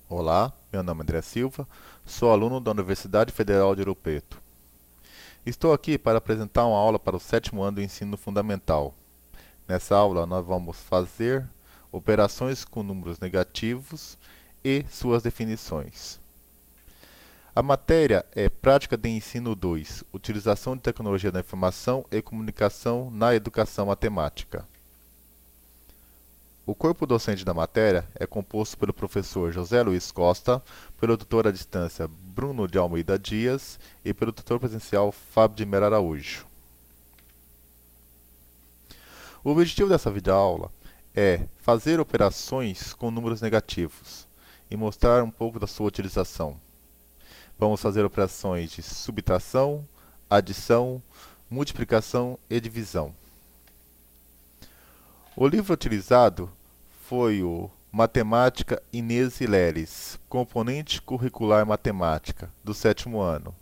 Olá, meu nome é André Silva, sou aluno da Universidade Federal de Ouro Preto. Estou aqui para apresentar uma aula para o sétimo ano do ensino fundamental. Nessa aula, nós vamos fazer operações com números negativos e suas definições. A matéria é Prática de Ensino 2, Utilização de Tecnologia da Informação e Comunicação na Educação Matemática. O corpo docente da matéria é composto pelo professor José Luiz Costa, pelo tutor à distância Bruno de Almeida Dias e pelo tutor presencial Fábio de Melo Araújo. O objetivo dessa videoaula é fazer operações com números negativos e mostrar um pouco da sua utilização. Vamos fazer operações de subtração, adição, multiplicação e divisão. O livro utilizado foi o Matemática Inês e Leles, Componente Curricular Matemática, do sétimo ano,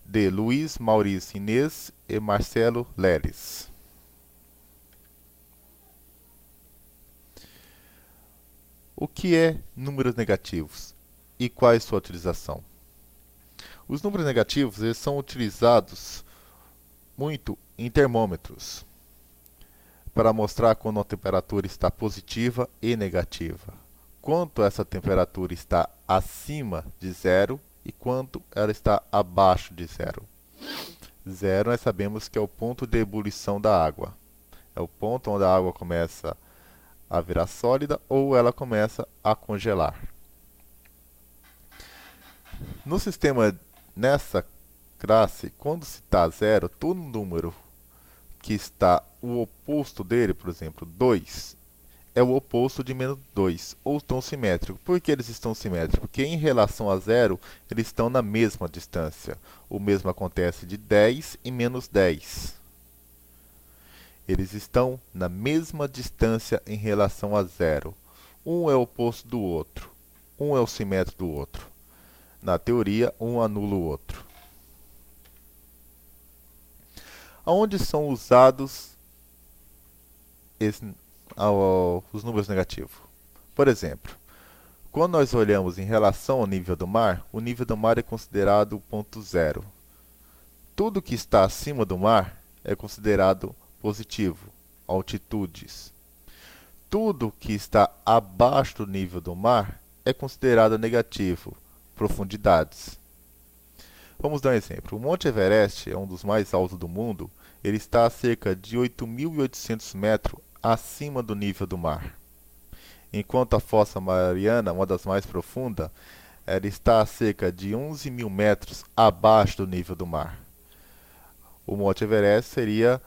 de Luiz Maurício Inês e Marcelo Leles. O que é números negativos e qual é sua utilização? Os números negativos eles são utilizados muito em termômetros, para mostrar quando a temperatura está positiva e negativa. Quanto essa temperatura está acima de zero e quanto ela está abaixo de zero. Zero nós sabemos que é o ponto de ebulição da água. É o ponto onde a água começa a virar sólida ou ela começa a congelar. No sistema, nessa classe, quando se está zero, todo número que está o oposto dele, por exemplo, 2, é o oposto de menos 2, ou estão simétricos. Por que eles estão simétricos? Porque em relação a zero, eles estão na mesma distância. O mesmo acontece de 10 e menos 10. Eles estão na mesma distância em relação a zero. Um é o oposto do outro. Um é o simétrico do outro. Na teoria, um anula o outro. Aonde são usados os números negativos? Por exemplo, quando nós olhamos em relação ao nível do mar, o nível do mar é considerado o ponto zero. Tudo que está acima do mar é considerado positivo, altitudes. Tudo que está abaixo do nível do mar é considerado negativo, profundidades. Vamos dar um exemplo. O Monte Everest é um dos mais altos do mundo. Ele está a cerca de 8.800 metros acima do nível do mar. Enquanto a Fossa Mariana, uma das mais profundas, ela está a cerca de 11.000 metros abaixo do nível do mar. O Monte Everest seria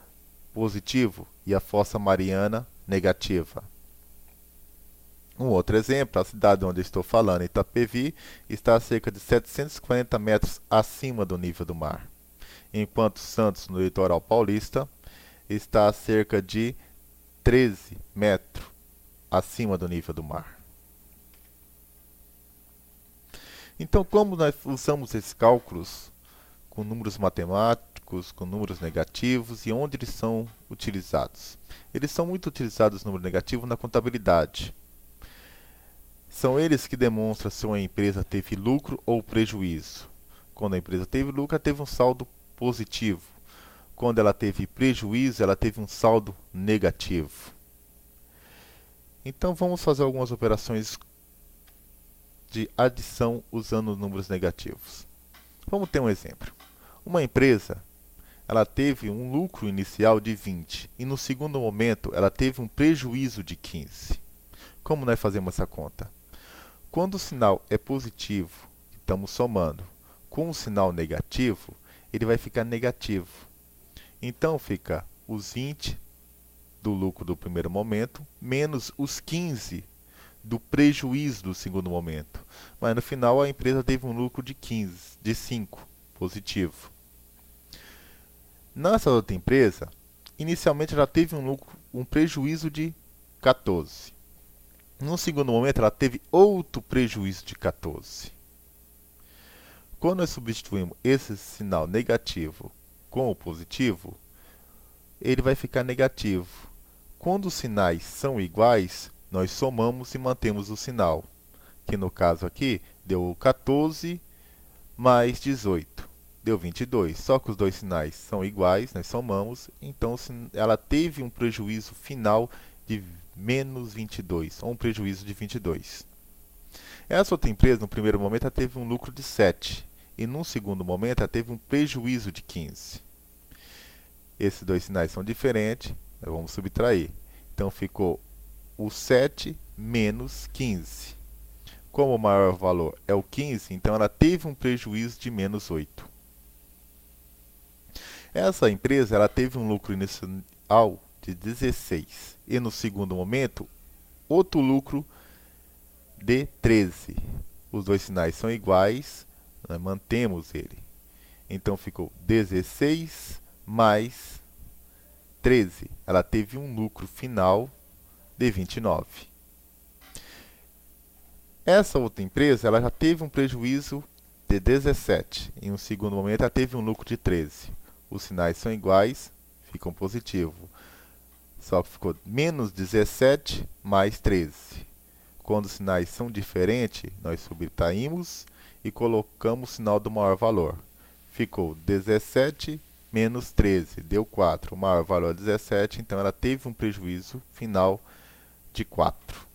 positivo e a Fossa Mariana negativa. Um outro exemplo, a cidade onde estou falando, Itapevi, está a cerca de 740 metros acima do nível do mar, enquanto Santos, no litoral paulista, está a cerca de 13 metros acima do nível do mar. Então, como nós usamos esses cálculos com números matemáticos, com números negativos e onde eles são utilizados? Eles são muito utilizados, número negativo, na contabilidade. São eles que demonstram se uma empresa teve lucro ou prejuízo. Quando a empresa teve lucro, ela teve um saldo positivo. Quando ela teve prejuízo, ela teve um saldo negativo. Então vamos fazer algumas operações de adição usando números negativos. Vamos ter um exemplo. Uma empresa, ela teve um lucro inicial de 20 e no segundo momento ela teve um prejuízo de 15. Como nós fazemos essa conta? Quando o sinal é positivo, estamos somando, com o sinal negativo, ele vai ficar negativo. Então fica os 20 do lucro do primeiro momento, menos os 15 do prejuízo do segundo momento. Mas no final a empresa teve um lucro de 15, de 5, positivo. Nessa outra empresa, inicialmente ela teve um prejuízo de 14. No segundo momento, ela teve outro prejuízo de 14. Quando nós substituímos esse sinal negativo com o positivo, ele vai ficar negativo. Quando os sinais são iguais, nós somamos e mantemos o sinal. que no caso aqui deu 14 mais 18, deu 22. Só que os dois sinais são iguais, nós somamos, então ela teve um prejuízo final de menos 22, ou um prejuízo de 22. Essa outra empresa, no primeiro momento, ela teve um lucro de 7, e num segundo momento, ela teve um prejuízo de 15. Esses dois sinais são diferentes, nós vamos subtrair. Então ficou o 7 menos 15. Como o maior valor é o 15, então ela teve um prejuízo de menos 8. Essa empresa ela teve um lucro inicial de 16 e no segundo momento outro lucro de 13. Os dois sinais são iguais, nós mantemos ele. Então ficou 16 mais 13. Ela teve um lucro final de 29. Essa outra empresa ela já teve um prejuízo de 17. Em um segundo momento, ela teve um lucro de 13. Os sinais são iguais, ficam positivos. Só que ficou menos 17 mais 13. Quando os sinais são diferentes, nós subtraímos e colocamos o sinal do maior valor. Ficou 17 menos 13, deu 4. O maior valor é 17, então ela teve um prejuízo final de 4.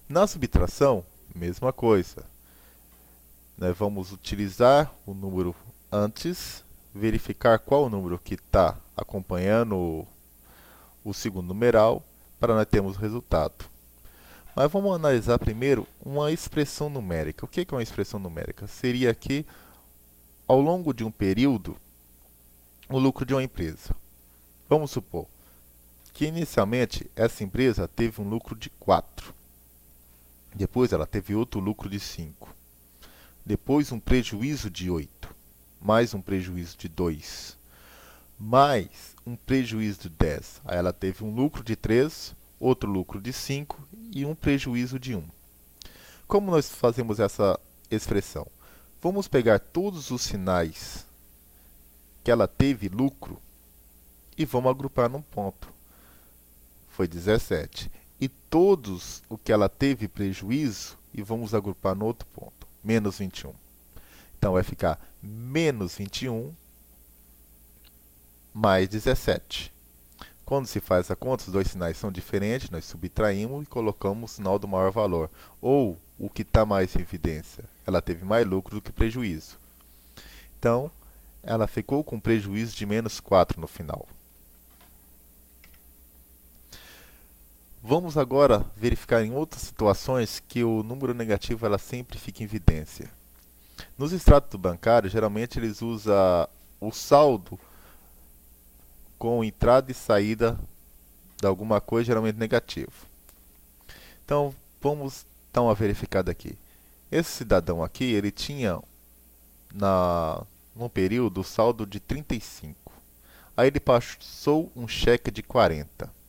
Na subtração, mesma coisa. Nós vamos utilizar o número antes, verificar qual o número que está acompanhando o segundo numeral, para nós termos o resultado. Mas vamos analisar primeiro uma expressão numérica. O que é uma expressão numérica? Seria aqui, ao longo de um período, o lucro de uma empresa. Vamos supor que inicialmente essa empresa teve um lucro de 4. Depois ela teve outro lucro de 5. Depois um prejuízo de 8. Mais um prejuízo de 2. Mais um prejuízo de 10. Aí ela teve um lucro de 3, outro lucro de 5 e um prejuízo de 1. Como nós fazemos essa expressão? Vamos pegar todos os sinais que ela teve lucro e vamos agrupar num ponto. Foi 17. E todos o que ela teve prejuízo e vamos agrupar no outro ponto, menos 21. Então vai ficar menos 21 mais 17. Quando se faz essa conta, os dois sinais são diferentes, nós subtraímos e colocamos o sinal do maior valor. Ou o que está mais em evidência, ela teve mais lucro do que prejuízo. Então, ela ficou com prejuízo de menos 4 no final. Vamos agora verificar em outras situações que o número negativo ela sempre fica em evidência. Nos extratos bancários, geralmente eles usam o saldo com entrada e saída de alguma coisa, geralmente negativo. Então, vamos dar uma verificada aqui. Esse cidadão aqui, ele tinha num período o saldo de 35. Aí ele passou um cheque de 40.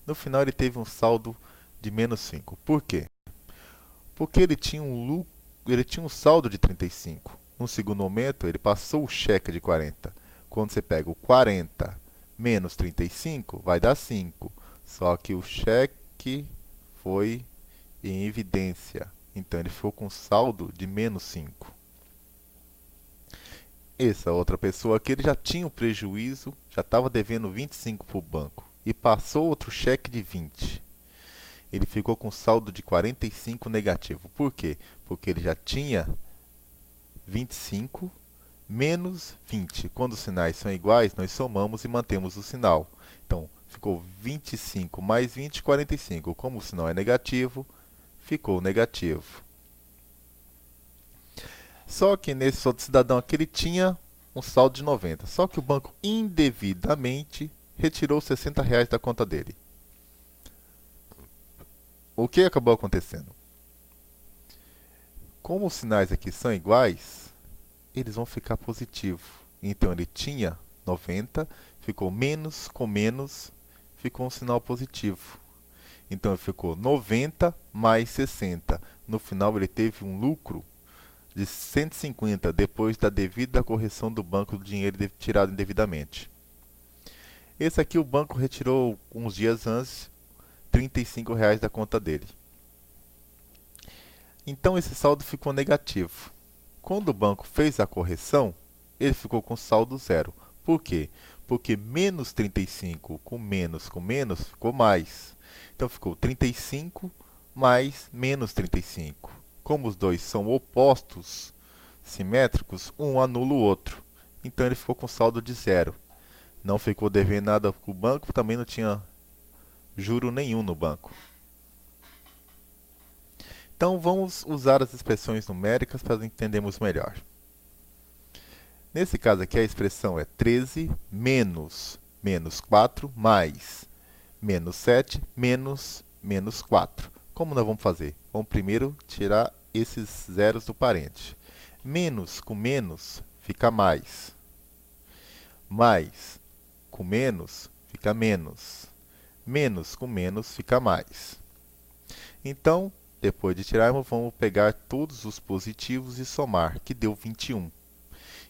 No final ele teve um saldo de menos 5. Por quê? Porque ele tinha um saldo de 35. No segundo momento, ele passou o cheque de 40. Quando você pega o 40 menos 35, vai dar 5. Só que o cheque foi em evidência. Então ele ficou com saldo de menos 5. Essa outra pessoa aqui ele já tinha um prejuízo, já estava devendo 25 para o banco. E passou outro cheque de 20. Ele ficou com saldo de 45 negativo. Por quê? Porque ele já tinha 25 menos 20. Quando os sinais são iguais, nós somamos e mantemos o sinal. Então, ficou 25 mais 20, 45. Como o sinal é negativo, ficou negativo. Só que nesse outro cidadão aqui, ele tinha um saldo de 90. Só que o banco indevidamente retirou R$60 da conta dele. O que acabou acontecendo? Como os sinais aqui são iguais, eles vão ficar positivos. Então ele tinha 90, ficou menos com menos, ficou um sinal positivo. Então ele ficou 90 mais 60. No final ele teve um lucro de 150 depois da devida correção do banco do dinheiro tirado indevidamente. Esse aqui o banco retirou uns dias antes R$ 35 da conta dele. Então esse saldo ficou negativo. Quando o banco fez a correção, ele ficou com saldo zero. Por quê? Porque menos 35 com menos ficou mais. Então ficou 35 mais menos 35. Como os dois são opostos simétricos, um anula o outro. Então ele ficou com saldo de zero. Não ficou devendo nada para o banco, também não tinha juro nenhum no banco. Então vamos usar as expressões numéricas para entendermos melhor. Nesse caso aqui a expressão é 13 menos 4 mais menos 7 menos 4. Como nós vamos fazer? Vamos primeiro tirar esses zeros do parente. Menos com menos fica mais. Mais com menos fica menos. Menos com menos fica mais. Então, depois de tirarmos, vamos pegar todos os positivos e somar, que deu 21.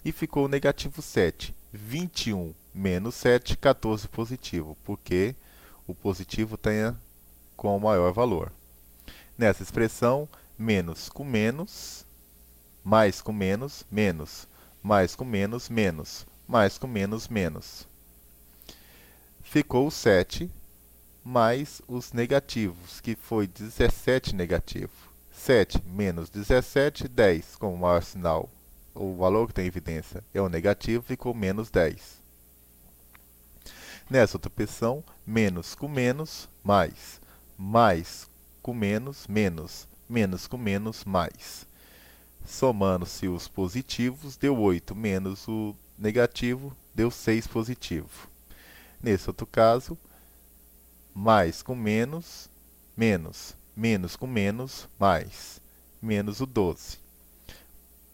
E ficou negativo 7. 21 menos 7, 14 positivo, porque o positivo tem com o maior valor. Nessa expressão, menos com menos, mais com menos, menos. Mais com menos, menos. Mais com menos, menos. Ficou 7 mais os negativos, que foi 17 negativo. 7 menos 17, 10. Como o maior sinal, o valor que tem evidência é o negativo, ficou menos 10. Nessa outra opção, menos com menos, mais. Mais com menos, menos. Menos com menos, mais. Somando-se os positivos, deu 8, menos o negativo, deu 6 positivo. Nesse outro caso, mais com menos, menos. Menos com menos, mais. Menos o 12.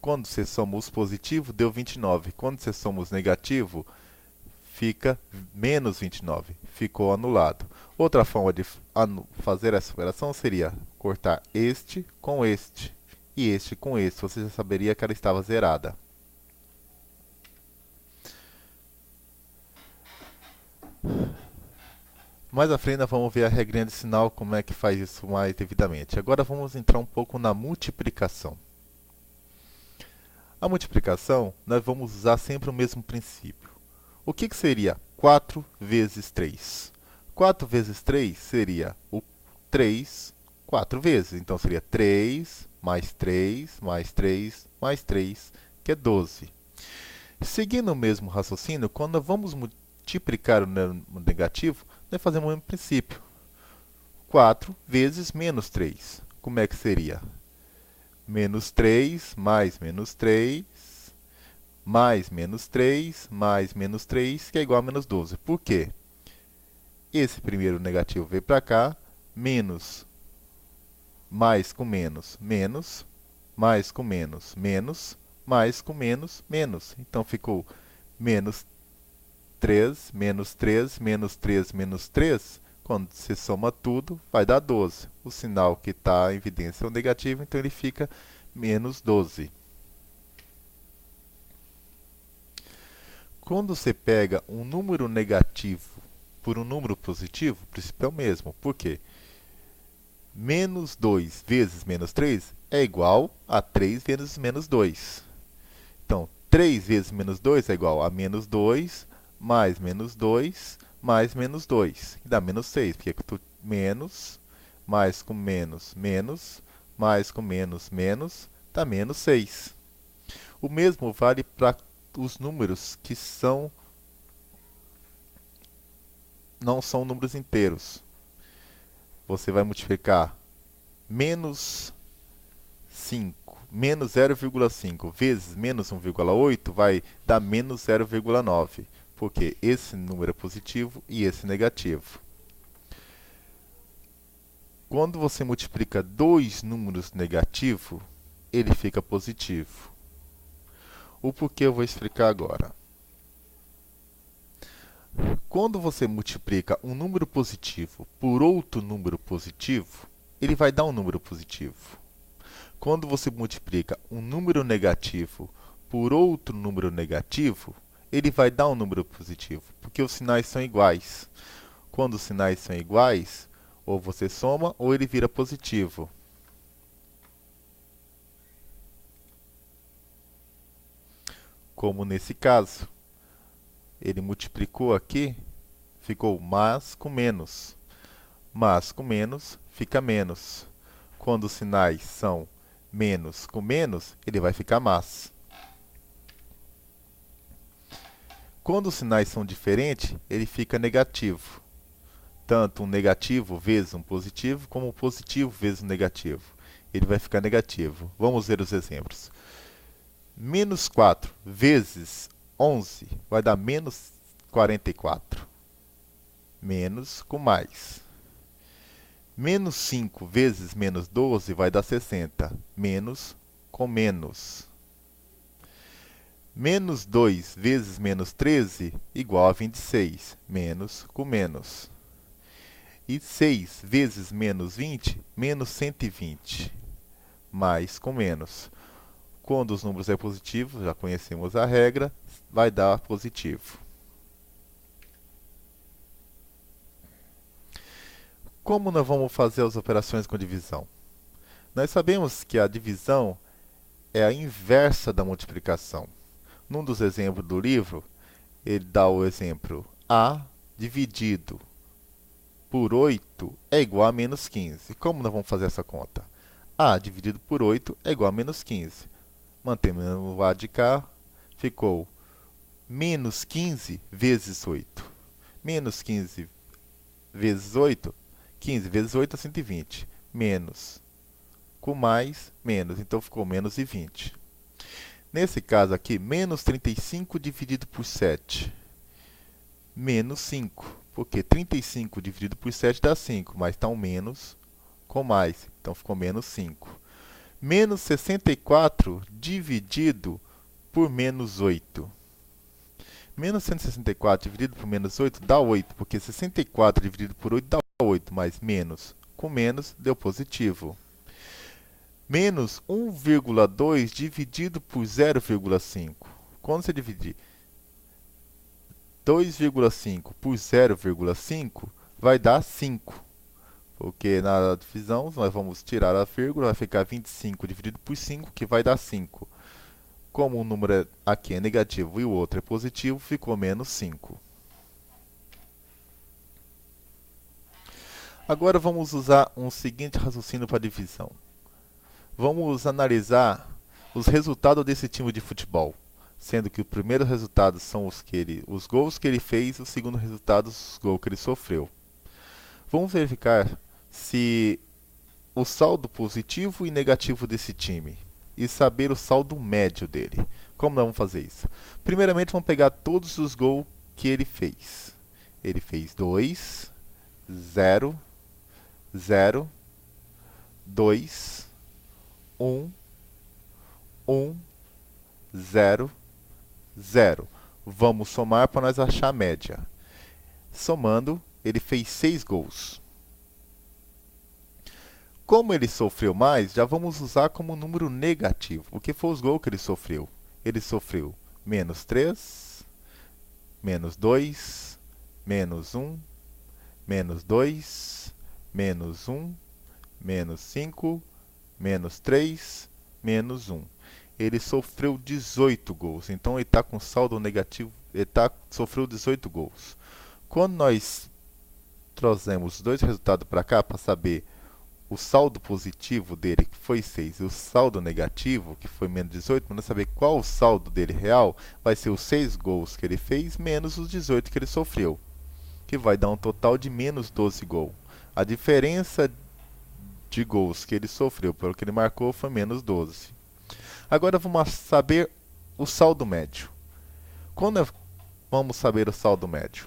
Quando você soma os positivos, deu 29. Quando você soma os negativos, fica menos 29. Ficou anulado. Outra forma de fazer essa operação seria cortar este com este. E este com este. Você já saberia que ela estava zerada. Mais à frente nós vamos ver a regrinha de sinal, como é que faz isso mais devidamente. Agora vamos entrar um pouco na multiplicação. A multiplicação, nós vamos usar sempre o mesmo princípio. O que seria 4 vezes 3? 4 vezes 3 seria o 3 4 vezes. Então seria 3 mais 3 mais 3 mais 3, que é 12. Seguindo o mesmo raciocínio, quando nós vamos multiplicar o negativo, nós fazemos o mesmo princípio. 4 vezes menos 3. Como é que seria? Menos 3 mais menos 3, mais menos 3, mais menos 3, que é igual a menos 12. Por quê? Esse primeiro negativo veio para cá, menos, mais com menos, menos, mais com menos, menos, mais com menos, menos. Então ficou menos 3, menos 3, menos 3, menos 3. Quando se soma tudo, vai dar 12. O sinal que está em evidência é o negativo, então ele fica menos 12. Quando você pega um número negativo por um número positivo, o princípio é o mesmo. Por quê? Menos 2 vezes menos 3 é igual a 3 vezes menos 2. Então, 3 vezes menos 2 é igual a menos 2, mais menos 2, mais menos 2, que dá menos 6, porque é menos, mais com menos, menos, mais com menos, menos, dá menos 6. O mesmo vale para os números que não são números inteiros. Você vai multiplicar menos 5, menos 0,5 vezes menos 1,8 vai dar menos 0,9. Porque esse número é positivo e esse negativo. Quando você multiplica dois números negativos, ele fica positivo. O porquê eu vou explicar agora. Quando você multiplica um número positivo por outro número positivo, ele vai dar um número positivo. Quando você multiplica um número negativo por outro número negativo, ele vai dar um número positivo, porque os sinais são iguais. Quando os sinais são iguais, Ou você soma ou ele vira positivo. Como nesse caso, ele multiplicou aqui, ficou mais com menos. Mais com menos fica menos. Quando os sinais são menos com menos, ele vai ficar mais. Quando os sinais são diferentes, ele fica negativo. Tanto um negativo vezes um positivo, como um positivo vezes um negativo. Ele vai ficar negativo. Vamos ver os exemplos. Menos 4 vezes 11 vai dar menos 44. Menos com mais. Menos 5 vezes menos 12 vai dar 60. Menos com menos. Menos 2 vezes menos 13 igual a 26. Menos com menos. E 6 vezes menos 20, menos 120. Mais com menos. Quando os números é positivo, já conhecemos a regra, vai dar positivo. Como nós vamos fazer as operações com divisão? Nós sabemos que a divisão é a inversa da multiplicação. Num dos exemplos do livro, ele dá o exemplo A dividido por 8 é igual a menos 15. Como nós vamos fazer essa conta? A dividido por 8 é igual a menos 15. Mantemos o A de cá, ficou menos 15 vezes 8. Menos 15 vezes 8, 15 vezes 8 é 120. Menos com mais, menos. Então ficou menos 20. Nesse caso aqui, menos 35 dividido por 7. Menos 5. Porque 35 dividido por 7 dá 5, mas está um menos com mais. Então ficou menos 5. Menos 64 dividido por menos 8. Menos 164 dividido por menos 8 dá 8, porque 64 dividido por 8 dá 8, mas menos com menos deu positivo. Menos 1,2 dividido por 0,5. Quando você dividir 2,5 por 0,5, vai dar 5. Porque na divisão nós vamos tirar a vírgula, vai ficar 25 dividido por 5, que vai dar 5. Como o número aqui é negativo e o outro é positivo, ficou menos 5. Agora vamos usar um seguinte raciocínio para divisão. Vamos analisar os resultados desse time de futebol, sendo que o primeiro resultado são os gols que ele fez, o segundo resultado os gols que ele sofreu. Vamos verificar se o saldo positivo e negativo desse time e saber o saldo médio dele. Como nós vamos fazer isso? Primeiramente, vamos pegar todos os gols que ele fez. Ele fez 2, 0, 0, 2, 1, 1, 0, 0. Vamos somar para nós achar a média. Somando, ele fez 6 gols. Como ele sofreu mais, já vamos usar como número negativo, porque foi os gols que ele sofreu. Ele sofreu menos 3, menos 2, menos 1, menos 2, menos 1, menos 5, menos 3, menos 1. Ele sofreu 18 gols, então ele está com saldo negativo, sofreu 18 gols. Quando nós trouxemos os dois resultados para cá para saber o saldo positivo dele, que foi 6, e o saldo negativo, que foi menos 18, para nós saber qual o saldo dele real, vai ser os 6 gols que ele fez, menos os 18 que ele sofreu, que vai dar um total de menos 12 gols. A diferença de gols que ele sofreu pelo que ele marcou foi menos 12. Agora vamos saber o saldo médio. Quando nós vamos saber o saldo médio?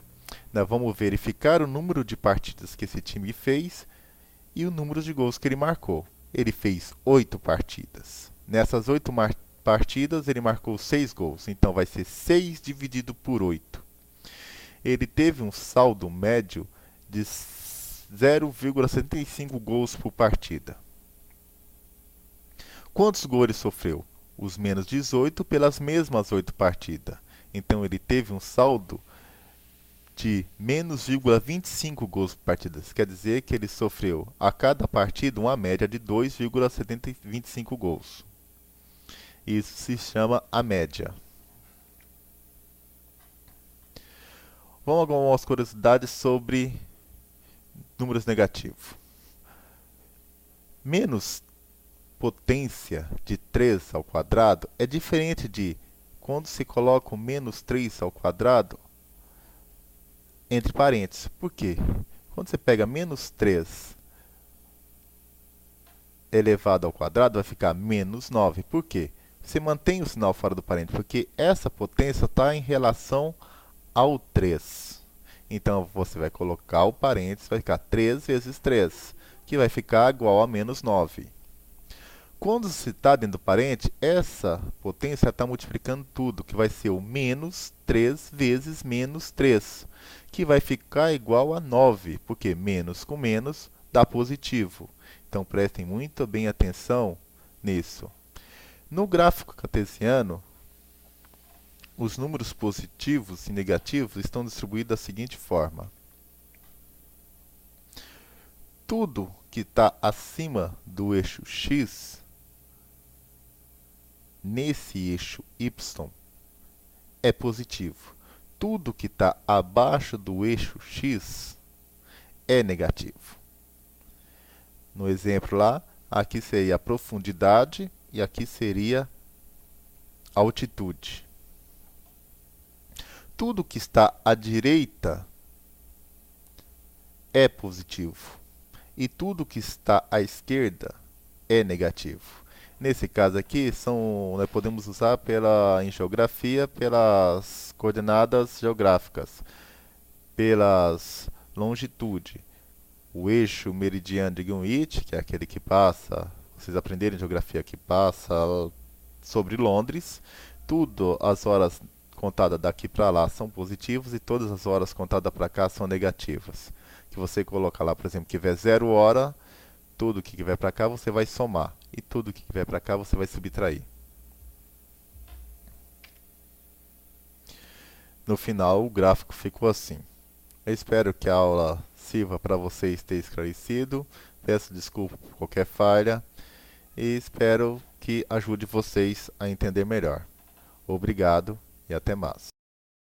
Nós vamos verificar o número de partidas que esse time fez e o número de gols que ele marcou. Ele fez 8 partidas. Nessas 8 partidas, ele marcou 6 gols. Então, vai ser 6 dividido por 8. Ele teve um saldo médio de 0,75 gols por partida. Quantos gols ele sofreu? Os menos 18 pelas mesmas 8 partidas. Então, ele teve um saldo de menos 0,25 gols por partida. Isso quer dizer que ele sofreu a cada partida uma média de 2,725 gols. Isso se chama a média. Vamos a algumas curiosidades sobre números negativos. Menos potência de 3 ao quadrado é diferente de quando se coloca o menos 3 ao quadrado entre parênteses. Por quê? Quando você pega menos 3 elevado ao quadrado, vai ficar menos 9. Por quê? Você mantém o sinal fora do parênteses, porque essa potência está em relação ao 3. Então, você vai colocar o parênteses, vai ficar 3 vezes 3, que vai ficar igual a menos 9. Quando se está dentro do parênteses, essa potência está multiplicando tudo, que vai ser o menos 3 vezes menos 3, que vai ficar igual a 9, porque menos com menos dá positivo. Então, prestem muito bem atenção nisso. No gráfico cartesiano, os números positivos e negativos estão distribuídos da seguinte forma. Tudo que está acima do eixo x, nesse eixo y, é positivo. Tudo que está abaixo do eixo x é negativo. No exemplo lá, aqui seria a profundidade e aqui seria a altitude. Tudo que está à direita é positivo e tudo que está à esquerda é negativo. Nesse caso aqui, nós podemos usar em geografia pelas coordenadas geográficas, pelas longitude. O eixo meridiano de Greenwich, que é aquele que passa, vocês aprenderem geografia, que passa sobre Londres, tudo as horas contadas daqui para lá são positivas e todas as horas contadas para cá são negativas. Que você coloca lá, por exemplo, que tiver 0 hora, tudo que vai para cá você vai somar e tudo que vai para cá você vai subtrair. No final, o gráfico ficou assim. Eu espero que a aula sirva para vocês ter esclarecido. Peço desculpa por qualquer falha e espero que ajude vocês a entender melhor. Obrigado e até mais.